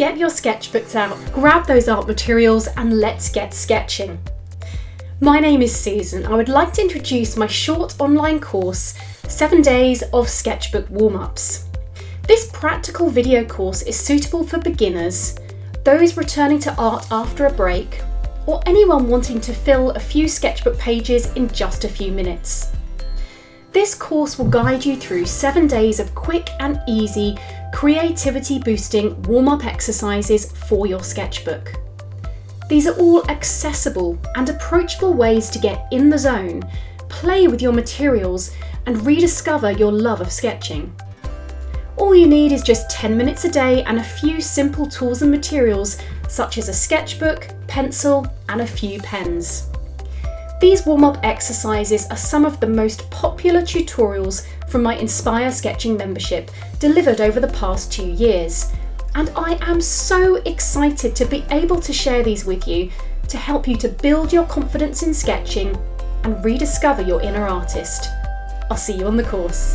get your sketchbooks out, grab those art materials, and let's get sketching. My name is Susan. I would like to introduce my short online course, 7 Days of Sketchbook Warm-Ups. This practical video course is suitable for beginners, those returning to art after a break, or anyone wanting to fill a few sketchbook pages in just a few minutes. This course will guide you through 7 days of quick and easy, creativity-boosting warm-up exercises for your sketchbook. These are all accessible and approachable ways to get in the zone, play with your materials, and rediscover your love of sketching. All you need is just 10 minutes a day and a few simple tools and materials such as a sketchbook, pencil, and a few pens. These warm-up exercises are some of the most popular tutorials from my Inspire Sketching membership delivered over the past 2 years, and I am so excited to be able to share these with you to help you to build your confidence in sketching and rediscover your inner artist. I'll see you on the course.